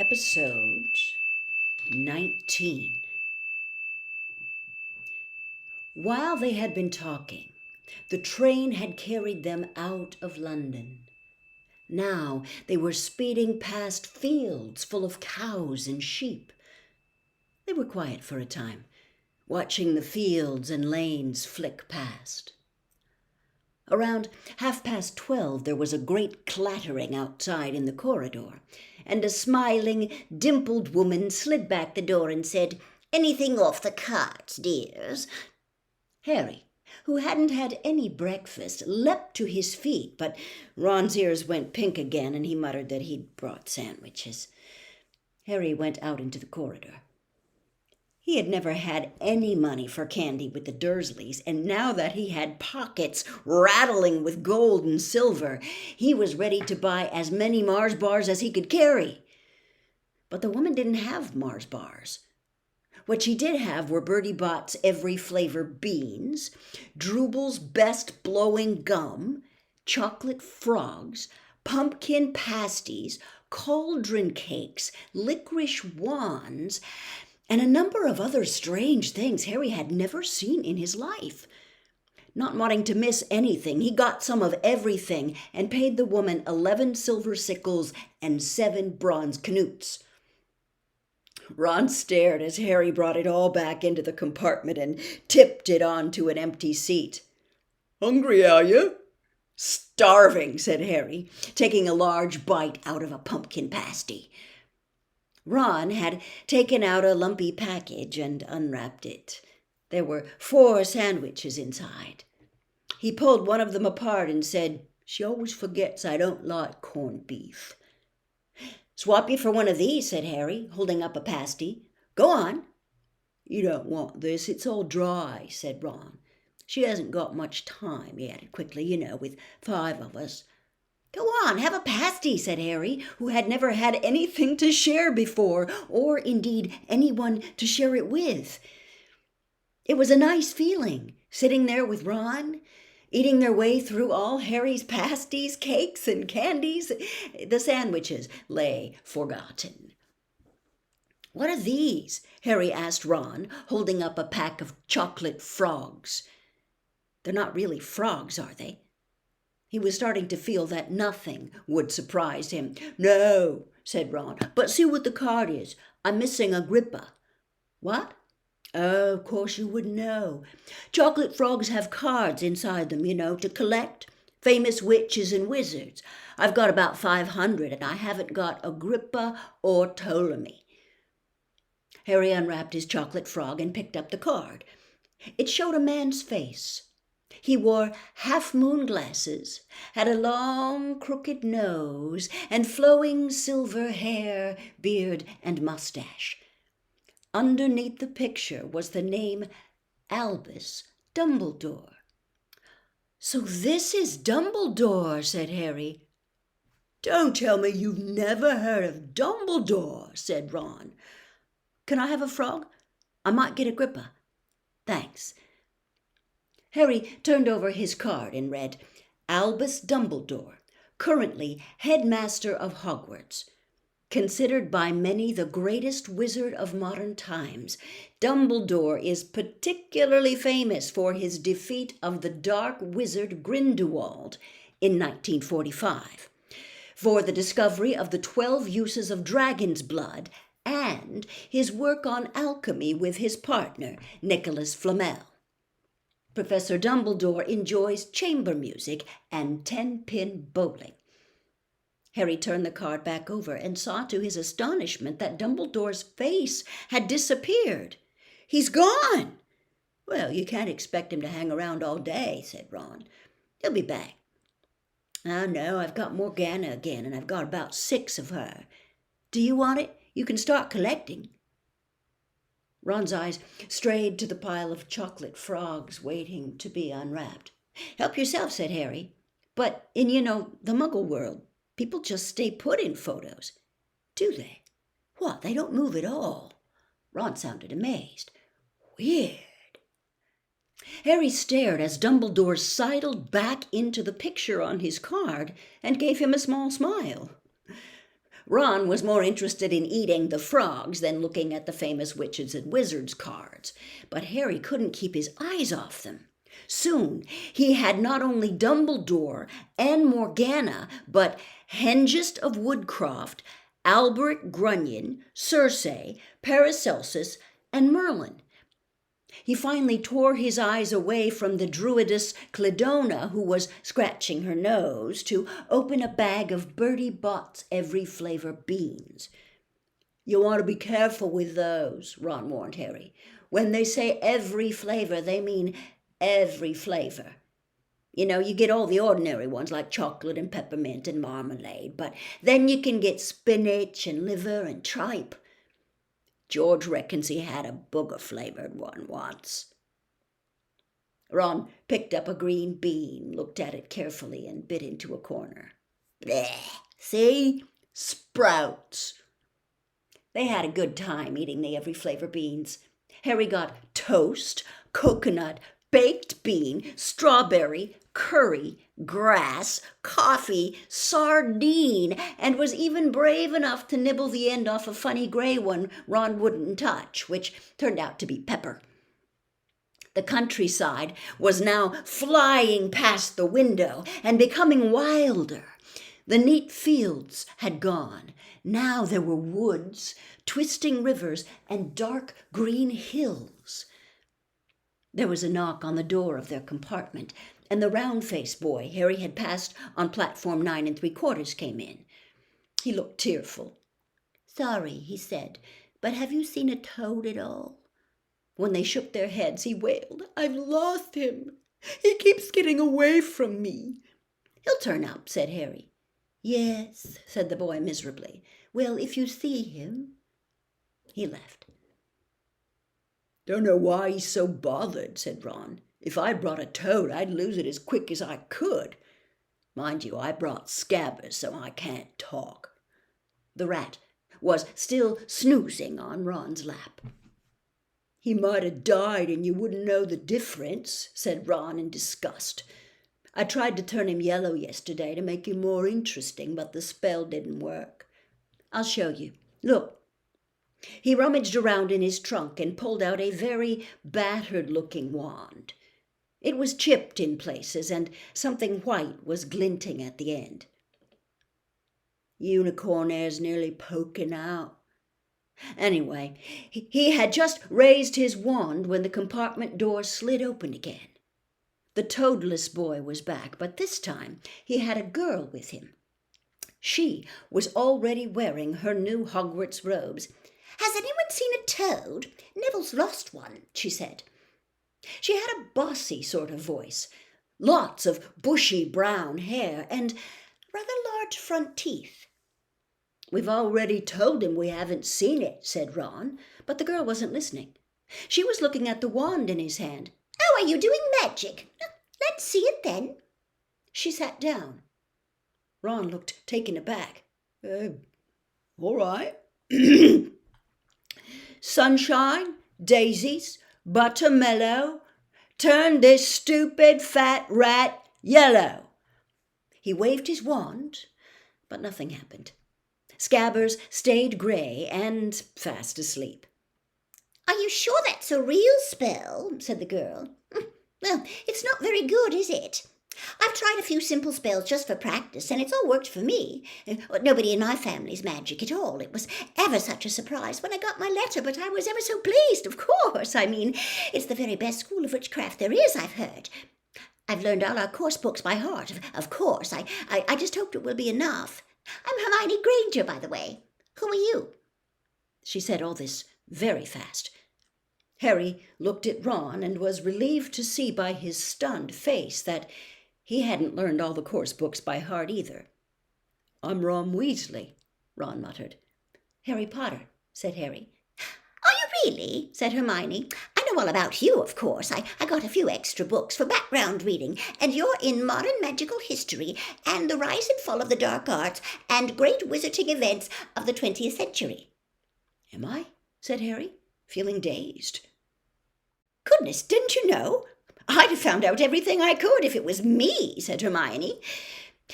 Episode 19. While they had been talking, the train had carried them out of London. Now they were speeding past fields full of cows and sheep. They were quiet for a time, watching the fields and lanes flick past. Around 12:30 there was a great clattering outside in the corridor, and a smiling, dimpled woman slid back the door and said, "Anything off the cards, dears?" Harry, who hadn't had any breakfast, leapt to his feet, but Ron's ears went pink again, and he muttered that he'd brought sandwiches. Harry went out into the corridor. He had never had any money for candy with the Dursleys, and now that he had pockets rattling with gold and silver, he was ready to buy as many Mars bars as he could carry. But the woman didn't have Mars bars. What she did have were Bertie Bott's every flavor beans, Drooble's best blowing gum, chocolate frogs, pumpkin pasties, cauldron cakes, licorice wands, and a number of other strange things Harry had never seen in his life. Not wanting to miss anything, he got some of everything and paid the woman 11 silver sickles and 7 bronze knoots. Ron stared as Harry brought it all back into the compartment and tipped it onto an empty seat. "Hungry, are you?" "Starving," said Harry, taking a large bite out of a pumpkin pasty. Ron had taken out a lumpy package and unwrapped it. There were 4 sandwiches inside. He pulled one of them apart and said, "She always forgets I don't like corned beef." "Swap you for one of these," said Harry, holding up a pasty. "Go on." "You don't want this. It's all dry," said Ron. "She hasn't got much time," he added quickly, with 5 of us. "Go on, have a pasty," said Harry, who had never had anything to share before, or indeed anyone to share it with. It was a nice feeling, sitting there with Ron, eating their way through all Harry's pasties, cakes, and candies. The sandwiches lay forgotten. "What are these?" Harry asked Ron, holding up a pack of chocolate frogs. "They're not really frogs, are they?" He was starting to feel that nothing would surprise him. "No," said Ron, "but see what the card is. I'm missing Agrippa." "What?" "Oh, of course you wouldn't know. Chocolate frogs have cards inside them, to collect. Famous witches and wizards. I've got about 500, and I haven't got Agrippa or Ptolemy." Harry unwrapped his chocolate frog and picked up the card. It showed a man's face. He wore half-moon glasses, had a long, crooked nose, and flowing silver hair, beard, and mustache. Underneath the picture was the name Albus Dumbledore. "So this is Dumbledore," said Harry. "Don't tell me you've never heard of Dumbledore," said Ron. "Can I have a frog? I might get Agrippa." "Thanks." Harry turned over his card and read, "Albus Dumbledore, currently headmaster of Hogwarts. Considered by many the greatest wizard of modern times, Dumbledore is particularly famous for his defeat of the dark wizard Grindelwald in 1945, for the discovery of the 12 uses of dragon's blood, and his work on alchemy with his partner, Nicholas Flamel. Professor Dumbledore enjoys chamber music and 10-pin bowling." Harry turned the card back over and saw to his astonishment that Dumbledore's face had disappeared. "He's gone!" "Well, you can't expect him to hang around all day," said Ron. "He'll be back." "Oh, no, I've got Morgana again, and I've got about 6 of her. Do you want it? You can start collecting." Ron's eyes strayed to the pile of chocolate frogs waiting to be unwrapped. "Help yourself," said Harry. "But in, the Muggle world, people just stay put in photos." "Do they? What, they don't move at all?" Ron sounded amazed. "Weird." Harry stared as Dumbledore sidled back into the picture on his card and gave him a small smile. Ron was more interested in eating the frogs than looking at the famous witches and wizards cards, but Harry couldn't keep his eyes off them. Soon he had not only Dumbledore and Morgana, but Hengist of Woodcroft, Albert Grunion, Circe, Paracelsus, and Merlin. He finally tore his eyes away from the druidess Cledona, who was scratching her nose, to open a bag of Bertie Bott's every flavor beans. "You want to be careful with those," Ron warned Harry. "When they say every flavor, they mean every flavor. You know, you get all the ordinary ones like chocolate and peppermint and marmalade, but then you can get spinach and liver and tripe. George reckons he had a booger-flavored one once." Ron picked up a green bean, looked at it carefully, and bit into a corner. "Bleh, see? Sprouts." They had a good time eating the every flavor beans. Harry got toast, coconut, baked bean, strawberry, curry, grass, coffee, sardine, and was even brave enough to nibble the end off a funny gray one Ron wouldn't touch, which turned out to be pepper. The countryside was now flying past the window and becoming wilder. The neat fields had gone. Now there were woods, twisting rivers, and dark green hills. There was a knock on the door of their compartment, and the round-faced boy Harry had passed on platform 9 3/4 came in. He looked tearful. "Sorry," he said, "but have you seen a toad at all?" When they shook their heads, he wailed, "I've lost him. He keeps getting away from me." "He'll turn up," said Harry. "Yes," said the boy miserably. "Well, if you see him." He left. "Don't know why he's so bothered," said Ron. "If I brought a toad, I'd lose it as quick as I could. Mind you, I brought Scabbers, so I can't talk." The rat was still snoozing on Ron's lap. "He might have died and you wouldn't know the difference," said Ron in disgust. "I tried to turn him yellow yesterday to make him more interesting, but the spell didn't work. I'll show you. Look." He rummaged around in his trunk and pulled out a very battered-looking wand. It was chipped in places, and something white was glinting at the end. "Unicorn hair's nearly poking out." Anyway, he had just raised his wand when the compartment door slid open again. The toadless boy was back, but this time he had a girl with him. She was already wearing her new Hogwarts robes. "Has anyone seen a toad? Neville's lost one," she said. She had a bossy sort of voice, lots of bushy brown hair, and rather large front teeth. "We've already told him we haven't seen it," said Ron, but the girl wasn't listening. She was looking at the wand in his hand. "Oh, are you doing magic? Let's see it then." She sat down. Ron looked taken aback. All right." "Sunshine, daisies, buttermellow, turn this stupid fat rat yellow." He waved his wand, but nothing happened. Scabbers stayed grey and fast asleep. "Are you sure that's a real spell?" said the girl. "Well, it's not very good, is it? I've tried a few simple spells just for practice, and it's all worked for me. Nobody in my family's magic at all. It was ever such a surprise when I got my letter, but I was ever so pleased, of course. I mean, it's the very best school of witchcraft there is, I've heard. I've learned all our course books by heart, of course. I just hoped it will be enough. I'm Hermione Granger, by the way. Who are you?" She said all this very fast. Harry looked at Ron and was relieved to see by his stunned face that he hadn't learned all the course books by heart either. "I'm Ron Weasley," Ron muttered. "Harry Potter," said Harry. "Are you really?" said Hermione. "I know all about you, of course. I got a few extra books for background reading, and you're in modern magical history and the rise and fall of the dark arts and great wizarding events of the 20th century. "Am I?" said Harry, feeling dazed. "Goodness, didn't you know? I'd have found out everything I could if it was me," said Hermione.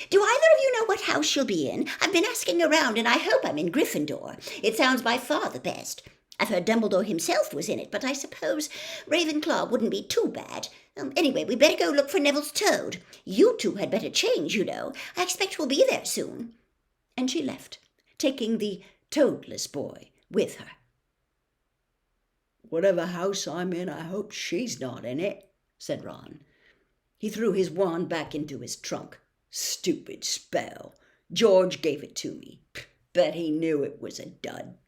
Do either of you know what house she'll be in? I've been asking around, and I hope I'm in Gryffindor. It sounds by far the best. I've heard Dumbledore himself was in it, but I suppose Ravenclaw wouldn't be too bad. Anyway, we better go look for Neville's toad. You two had better change, you know. I expect we'll be there soon. And she left, taking the toadless boy with her. "Whatever house I'm in, I hope she's not in it," said Ron. He threw his wand back into his trunk. "Stupid spell. George gave it to me. Bet he knew it was a dud."